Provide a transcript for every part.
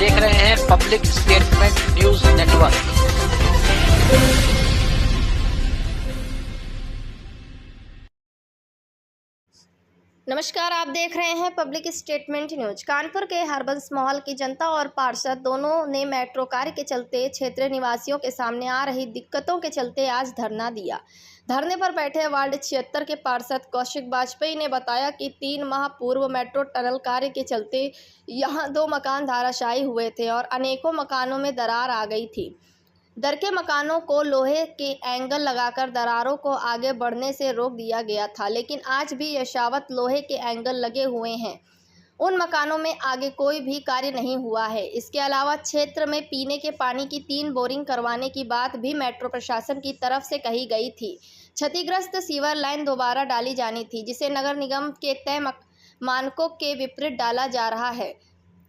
देख रहे हैं पब्लिक स्टेटमेंट न्यूज नेटवर्क। नमस्कार, आप देख रहे हैं पब्लिक स्टेटमेंट न्यूज। कानपुर के हरबंस महल की जनता और पार्षद दोनों ने मेट्रो कार्य के चलते क्षेत्रीय निवासियों के सामने आ रही दिक्कतों के चलते आज धरना दिया। धरने पर बैठे वार्ड 76 के पार्षद कौशिक वाजपेयी ने बताया कि 3 माह पूर्व मेट्रो टनल कार्य के चलते यहां 2 मकान धराशायी हुए थे और अनेकों मकानों में दरार आ गई थी। दर के मकानों को लोहे के एंगल लगाकर दरारों को आगे बढ़ने से रोक दिया गया था, लेकिन आज भी यशावत लोहे के एंगल लगे हुए हैं। उन मकानों में आगे कोई भी कार्य नहीं हुआ है। इसके अलावा क्षेत्र में पीने के पानी की 3 बोरिंग करवाने की बात भी मेट्रो प्रशासन की तरफ से कही गई थी। क्षतिग्रस्त सीवर लाइन दोबारा डाली जानी थी, जिसे नगर निगम के तय मानकों के विपरीत डाला जा रहा है,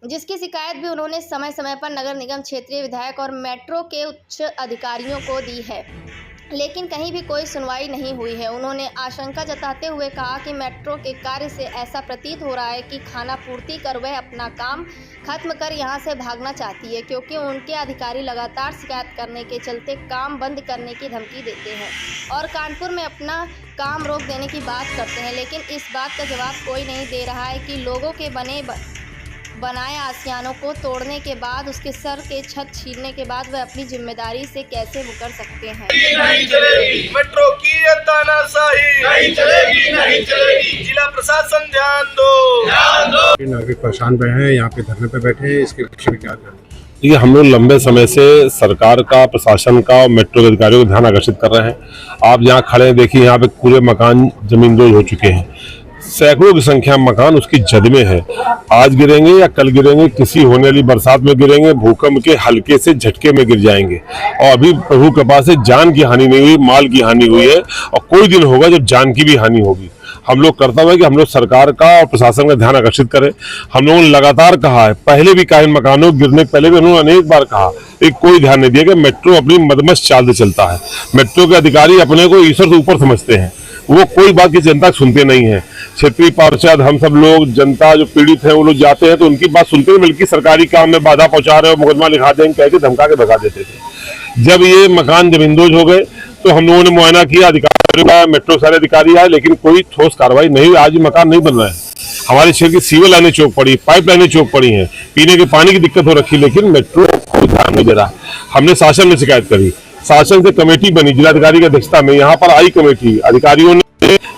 जिसकी शिकायत भी उन्होंने समय समय पर नगर निगम क्षेत्रीय विधायक और मेट्रो के उच्च अधिकारियों को दी है, लेकिन कहीं भी कोई सुनवाई नहीं हुई है। उन्होंने आशंका जताते हुए कहा कि मेट्रो के कार्य से ऐसा प्रतीत हो रहा है कि खाना पूर्ति कर वह अपना काम खत्म कर यहां से भागना चाहती है, क्योंकि उनके अधिकारी लगातार शिकायत करने के चलते काम बंद करने की धमकी देते हैं और कानपुर में अपना काम रोक देने की बात करते हैं, लेकिन इस बात का जवाब कोई नहीं दे रहा है कि लोगों के बनाए आसियानों को तोड़ने के बाद उसके सर के छत छीनने के बाद वह अपनी जिम्मेदारी से कैसे मुकर सकते हैं। नहीं चलेगी मेट्रो की तानाशाही, नहीं चलेगी, नहीं चलेगी। जिला प्रशासन ध्यान दो। नागरिक परेशान रहे हैं, यहाँ पे धरने पे बैठे हैं, इसके पीछे में क्या करना? देखिए, हम लोग लंबे समय से सरकार का, प्रशासन का और मेट्रो के अधिकारियों को ध्यान आकर्षित कर रहे हैं। आप यहाँ खड़े हैं, देखिए यहाँ पे पूरे मकान जमींदोज हो चुके हैं। सैकड़ों की संख्या में मकान उसकी जद में है। आज गिरेंगे या कल गिरेंगे, किसी होने वाली बरसात में गिरेंगे, भूकंप के हल्के से झटके में गिर जाएंगे। और अभी प्रभु कृपा से जान की हानि नहीं हुई, माल की हानि हुई है और कोई दिन होगा जब जान की भी हानि होगी। हम लोग कर्तव्य है कि हम लोग सरकार का और प्रशासन का ध्यान आकर्षित करें। हम लोगों ने लगातार कहा है, पहले भी कहा, इन मकानों गिरने पहले भी उन्होंने अनेक बार कहा, एक कोई ध्यान नहीं दिया कि मेट्रो अपनी मदमस्त चाल से चलता है। मेट्रो के अधिकारी अपने को ईश्वर से ऊपर समझते हैं, वो कोई बात की जनता सुनते नहीं है। क्षेत्रीय पार्षद, हम सब लोग, जनता जो पीड़ित है वो लोग जाते हैं तो उनकी बात सुनते हैं, बल्कि सरकारी काम में बाधा पहुंचा रहे हो, मुकदमा लिखा देंगे कह के धमका के भगा देते थे। जब ये मकान जमींदोज हो गए तो हम लोगों ने मुआयना किया, अधिकारी आए, मेट्रो सारे अधिकारी आए, लेकिन कोई ठोस कार्रवाई नहीं हुई। आज मकान नहीं बन रहा है। हमारे क्षेत्र की सीवर लाइनें चौक पड़ी, पाइप लाइनें चौक पड़ी हैं, पीने के पानी की दिक्कत हो रखी, लेकिन मेट्रो को ध्यान नहीं दे रहा। हमने शासन में शिकायत करी, शासन से कमेटी बनी जिलाधिकारी की अध्यक्षता में, यहाँ पर आई कमेटी, अधिकारियों ने,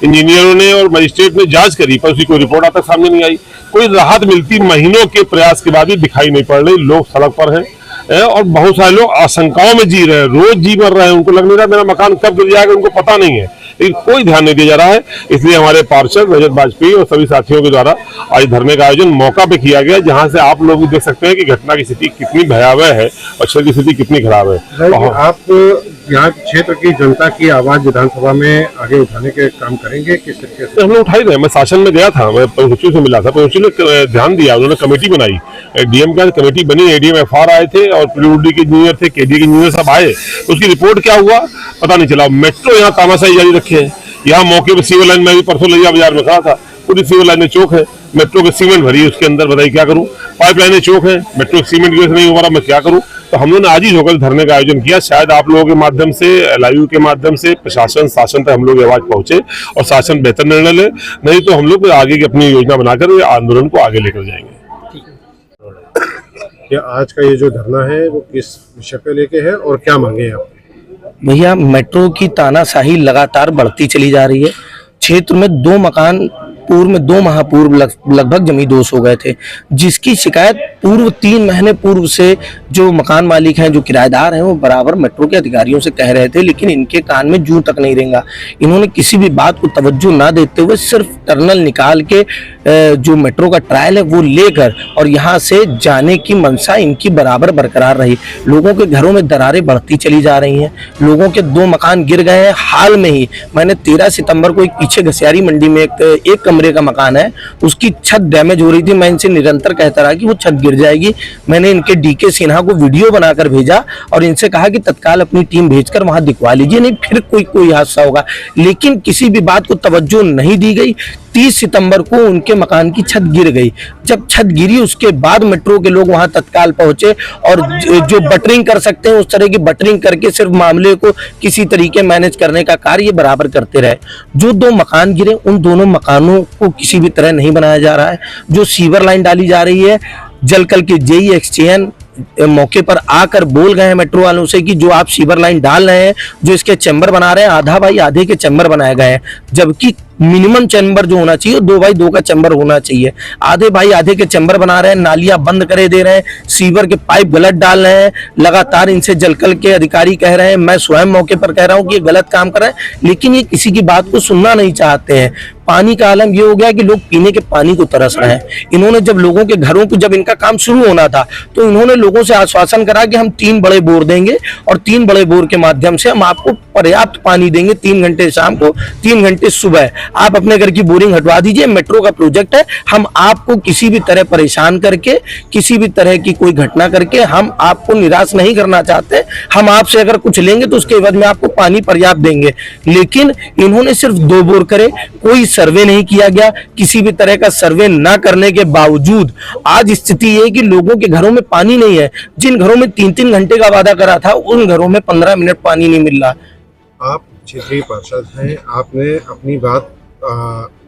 इंजीनियरों ने और मजिस्ट्रेट ने जांच करी, पर उसकी कोई रिपोर्ट आज तक सामने नहीं आई। कोई राहत मिलती महीनों के प्रयास के बाद भी दिखाई नहीं पड़ रही। लोग सड़क पर हैं और बहुत सारे लोग आशंकाओं में जी रहे हैं, रोज जी मर रहे हैं। उनको लग नहीं रहा मेरा मकान कब गिर जाएगा, उनको पता नहीं है, लेकिन कोई ध्यान नहीं दिया जा रहा है। इसलिए हमारे पार्षद रजत वाजपेयी और सभी साथियों के द्वारा आज धरने का आयोजन मौका पे किया गया, जहां से आप लोग भी देख सकते हैं कि घटना की स्थिति कितनी भयावह है और क्षेत्र की स्थिति कितनी खराब है। आप यहाँ क्षेत्र की जनता की आवाज विधानसभा में आगे उठाने के काम करेंगे, किस तरीके से? हम लोग उठाई रहे। मैं शासन में गया था, मैं सचिव से मिला था, सचिव ने ध्यान दिया, उन्होंने कमेटी बनाई, डीएम का कमेटी बनी, एडीएम एफआर आए थे और पीडब्ल्यूडी के इंजीनियर थे, केडी के इंजीनियर सब आए। उसकी रिपोर्ट क्या हुआ पता नहीं चला। मेट्रो यहाँ तानाशाही जारी रखे हैं। यहाँ मौके पर सीवर लाइन में भी परसों लिया बाजार में खड़ा था, पूरी सीवर लाइनें चौक है, मेट्रो के सीमेंट भरी है उसके अंदर, बताइए क्या करूँ। पाइप लाइनें चौक है, मेट्रो सीमेंट की वजह से नहीं हो रहा, मैं क्या करूँ। तो हम लोगों ने आज ही होकर धरने का आयोजन किया। शायद आप लोगों के माध्यम से, LIU के माध्यम से प्रशासन, शासन तक हम लोग आवाज पहुंचे और शासन बेहतर निर्णय ले, नहीं तो हम लोग आगे की अपनी योजना बनाकर आंदोलन को आगे लेकर जाएंगे। क्या आज का ये जो धरना है वो किस विषय पे लेके है और क्या मांगे आप? भैया, मेट्रो की तानाशाही लगातार बढ़ती चली जा रही है। क्षेत्र में 2 मकान पूर्व में 2 माह पूर्व लगभग जमींदोज हो गए थे, जिसकी शिकायत पूर्व 3 महीने पूर्व से जो मकान मालिक हैं, जो किराएदार हैं, वो बराबर मेट्रो के अधिकारियों से कह रहे थे, लेकिन इनके कान में जूं तक नहीं रेंगा। इन्होंने किसी भी बात को तवज्जो ना देते हुए सिर्फ टर्नल निकाल के जो मेट्रो का ट्रायल है वो लेकर और यहाँ से जाने की मंशा इनकी बराबर बरकरार रही। लोगों के घरों में दरारें बढ़ती चली जा रही हैं, लोगों के 2 मकान गिर गए हैं। हाल में ही मैंने 13 सितंबर को एक पीछे घसियारी मंडी में एक कमरे का मकान है, उसकी छत डैमेज हो रही थी। मैं इनसे निरंतर कहता रहा कि वो छत गिर जाएगी। मैंने इनके DK सिन्हा को वीडियो बनाकर भेजा और इनसे कहा कि तत्काल अपनी टीम भेजकर वहां दिखवा लीजिए, नहीं फिर कोई हादसा होगा, लेकिन किसी भी बात को तवज्जो नहीं दी गई। 30 सितंबर को उनके मकान की छत गिर गई। जब छत गिरी उसके बाद मेट्रो के लोग वहां तत्काल पहुंचे और जो बटरिंग कर सकते हैं उस तरह की बटरिंग करके सिर्फ मामले को किसी तरीके मैनेज करने का कार्य बराबर करते रहे। जो 2 मकान गिरे उन दोनों मकानों को किसी भी तरह नहीं बनाया जा रहा है। जो सीवर लाइन डाली जा रही है, जलकल के जेई एक्सचेन मौके पर आकर बोल गए हैं मेट्रो वालों से कि जो आप सीवर लाइन डाल रहे हैं, जो इसके चैम्बर बना रहे हैं, आधा बाई आधे के चैम्बर बनाए गए हैं, जबकि मिनिमम चैम्बर जो होना चाहिए 2 बाई 2 का चैम्बर होना चाहिए। आधे बाई आधे के चैम्बर बना रहे हैं, नालियां बंद करे दे रहे हैं, सीवर के पाइप गलत डाल रहे हैं। लगातार इनसे जलकल के अधिकारी कह रहे हैं, मैं स्वयं मौके पर कह रहा हूं कि ये गलत काम कर रहे हैं, लेकिन ये किसी की बात को सुनना नहीं चाहते हैं। पानी का आलम ये हो गया कि लोग पीने के पानी को तरस रहे हैं। इन्होंने जब लोगों के घरों को, जब इनका काम शुरू होना था तो इन्होंने लोगों से आश्वासन करा कि हम 3 बड़े बोर देंगे और 3 बड़े बोर के माध्यम से हम आपको पर्याप्त पानी देंगे, 3 घंटे शाम को 3 घंटे सुबह। आप अपने घर की बोरिंग हटवा दीजिए, मेट्रो का प्रोजेक्ट है, हम आपको किसी भी तरह परेशान करके, किसी भी तरह की कोई घटना करके हम आपको निराश नहीं करना चाहते। हम आपसे अगर कुछ लेंगे तो उसके एवज में आपको पानी पर्याप्त देंगे। लेकिन इन्होंने सिर्फ 2 बोर करे, कोई सर्वे नहीं किया गया। किसी भी तरह का सर्वे ना करने के बावजूद आज स्थिति ये कि लोगों के घरों में पानी नहीं है। जिन घरों में 3-3 घंटे का वादा करा था उन घरों में 15 मिनट पानी नहीं मिल रहा। आप क्षेत्रीय पार्षद हैं, आपने अपनी बात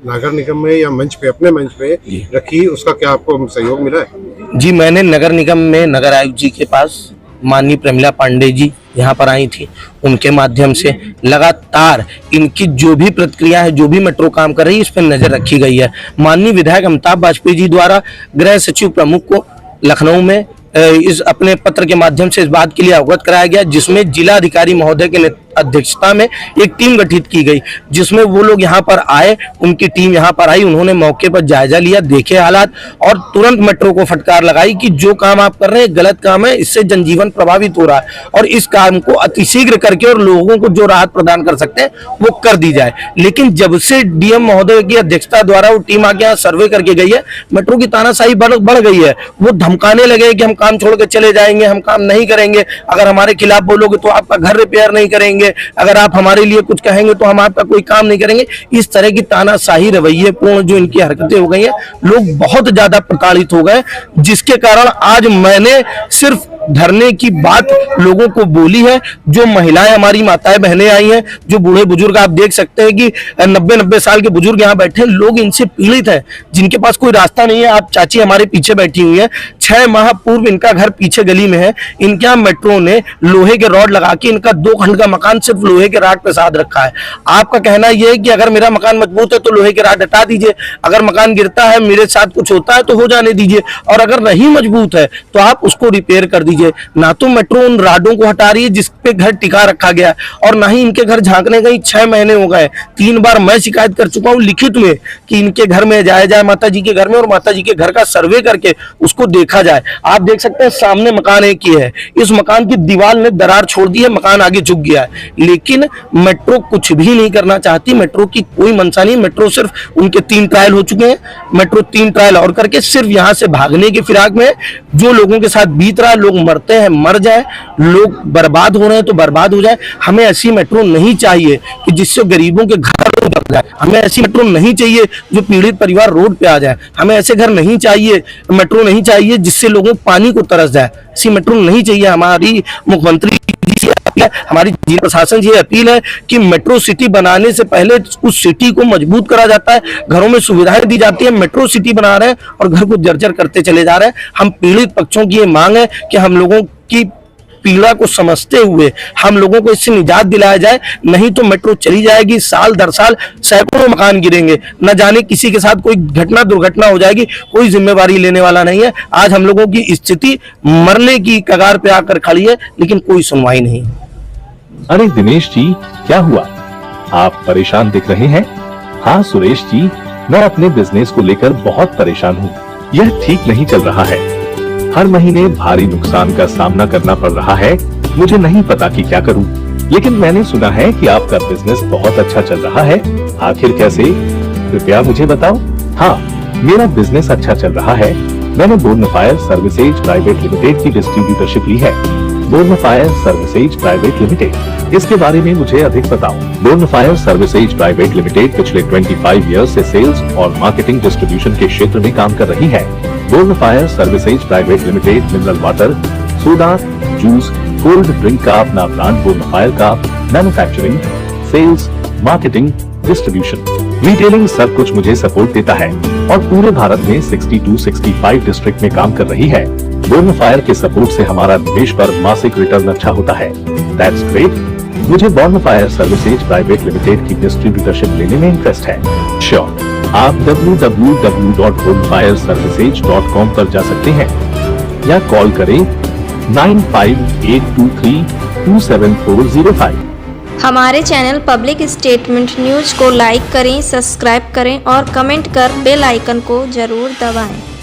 नगर निगम में या मंच पे, अपने मंच पे रखी, उसका क्या आपको सहयोग मिला है? जी, मैंने नगर निगम में नगर आयुक्त जी के पास माननीय प्रमिला पांडे जी यहाँ पर आई थी, उनके माध्यम से लगातार इनकी जो भी प्रतिक्रिया है, जो भी मेट्रो काम कर रही है, इस पर नजर रखी गई है। माननीय विधायक अमिताभ वाजपेयी जी द्वारा गृह सचिव प्रमुख को लखनऊ में इस अपने पत्र के माध्यम से इस बात के लिए अवगत कराया गया, जिसमें जिला अधिकारी महोदय के अध्यक्षता में एक टीम गठित की गई, जिसमें वो लोग यहाँ पर आए, उनकी टीम यहाँ पर आई, उन्होंने मौके पर जायजा लिया, देखे हालात और तुरंत मेट्रो को फटकार लगाई कि जो काम आप कर रहे हैं गलत काम है, इससे जनजीवन प्रभावित हो रहा है और इस काम को अतिशीघ्र करके और लोगों को जो राहत प्रदान कर सकते हैं वो कर दी जाए। लेकिन जब से डीएम महोदय की अध्यक्षता द्वारा वो टीम आके यहाँ सर्वे करके गई है, मेट्रो की तानाशाही बढ़ गई है। वो धमकाने लगे कि हम काम छोड़ के चले जाएंगे, हम काम नहीं करेंगे, अगर हमारे खिलाफ बोलोगे तो आपका घर रिपेयर नहीं करेंगे, अगर आप हमारे लिए कुछ कहेंगे तो हम आपका कोई काम नहीं करेंगे। इस तरह की तानाशाही रवैये पूर्ण जो इनकी हरकतें हो गई हैं, लोग बहुत ज्यादा प्रताड़ित हो गए, जिसके कारण आज मैंने सिर्फ धरने की बात लोगों को बोली है। जो महिलाएं हमारी माताएं बहनें आई हैं, जो बूढ़े बुजुर्ग, आप देख सकते हैं कि 90-90 साल के बुजुर्ग यहाँ बैठे हैं, लोग इनसे पीड़ित हैं, जिनके पास कोई रास्ता नहीं है। आप चाची हमारे पीछे बैठी हुई है, 6 माह पूर्व इनका घर पीछे गली में है, इनके यहाँ मेट्रो ने लोहे के रॉड लगा के इनका 2 खंड का मकान सिर्फ लोहे के राड पे साध रखा है। आपका कहना यह है कि अगर मेरा मकान मजबूत है तो लोहे के राड हटा दीजिए, अगर मकान गिरता है, मेरे साथ कुछ होता है तो हो जाने दीजिए, और अगर नहीं मजबूत है तो आप उसको रिपेयर कर दीजिए। ना तो मेट्रो उन राडों को हटा रही है जिस पे घर टिका रखा गया, और ना ही इनके घर झांकने गई। 6 महीने हो गए, 3 बार मैं शिकायत कर चुका हूं लिखित में कि इनके घर में जाया जाए, माता जी के घर में, और माता जी के घर का सर्वे करके उसको देखा जाए। आप देख सकते हैं सामने मकान एक ही है, इस मकान की दीवार ने दरार छोड़ दी है, मकान आगे झुक गया है, लेकिन मेट्रो कुछ भी नहीं करना चाहती। मेट्रो की कोई मंशा नहीं। मेट्रो सिर्फ उनके 3 ट्रायल हो चुके हैं, मेट्रो 3 ट्रायल और करके सिर्फ यहाँ से भागने की फिराक में। जो लोगों के साथ बीत रहा है, लोग मरते हैं मर जाए, लोग बर्बाद हो रहे हैं तो बर्बाद हो जाए। हमें ऐसी मेट्रो नहीं चाहिए कि जिससे गरीबों के घर उजड़ जाए। हमें ऐसी मेट्रो नहीं चाहिए जो पीड़ित परिवार रोड पे आ जाए। हमें ऐसे घर नहीं चाहिए, मेट्रो नहीं चाहिए जिससे लोगों पानी को तरस जाए। ऐसी मेट्रो नहीं चाहिए। हमारी मुख्यमंत्री जी, हमारी जिला प्रशासन से अपील है कि मेट्रो सिटी बनाने से पहले उस सिटी को मजबूत करा जाता है, घरों में सुविधाएं दी जाती है। मेट्रो सिटी बना रहे हैं और घर को जर्जर करते चले जा रहे हैं। हम पीड़ित पक्षों की ये मांग है कि हम लोगों की पीड़ा को समझते हुए हम लोगों को इससे निजात दिलाया जाए, नहीं तो मेट्रो चली जाएगी, साल दर साल सैकड़ों मकान गिरेंगे, न जाने किसी के साथ कोई दुर्घटना हो जाएगी, कोई जिम्मेवारी लेने वाला नहीं है। आज हम लोगों की स्थिति मरने की कगार पे आकर खड़ी है, लेकिन कोई सुनवाई नहीं। अरे दिनेश जी, क्या हुआ? आप परेशान दिख रहे हैं। हाँ सुरेश जी, मैं अपने बिजनेस को लेकर बहुत परेशान हूँ। यह ठीक नहीं चल रहा है, हर महीने भारी नुकसान का सामना करना पड़ रहा है। मुझे नहीं पता कि क्या करूं, लेकिन मैंने सुना है कि आपका बिजनेस बहुत अच्छा चल रहा है। आखिर कैसे, कृपया मुझे बताओ। हाँ, मेरा बिजनेस अच्छा चल रहा है। मैंने बोनफायर सर्विसेज प्राइवेट लिमिटेड की डिस्ट्रीब्यूटरशिप ली है। बोर्नफायर सर्विसेज प्राइवेट लिमिटेड, इसके बारे में मुझे अधिक बताओ। बोर्नफायर सर्विसेज प्राइवेट लिमिटेड पिछले 25 ईयर्स से सेल्स और मार्केटिंग डिस्ट्रीब्यूशन के क्षेत्र में काम कर रही है। Bornfire services private limited mineral water, soda, juice, cold drink का अपना ब्रांड बोर्नफायर का manufacturing, sales, marketing, distribution, retailing सब कुछ मुझे सपोर्ट देता है और पूरे भारत में 62-65 डिस्ट्रिक्ट में काम कर रही है। बोर्नफायर के सपोर्ट से हमारा निवेश पर मासिक रिटर्न अच्छा होता है। That's great. मुझे बोर्नफायर सर्विसेज प्राइवेट लिमिटेड की डिस्ट्रीब्यूटरशिप लेने में इंटरेस्ट है। श्योर, आप www.bonfireservices.com पर जा सकते हैं या कॉल करें 9582327405। हमारे चैनल पब्लिक स्टेटमेंट न्यूज को लाइक करें, सब्सक्राइब करें और कमेंट कर बेल आइकन को जरूर दबाएं।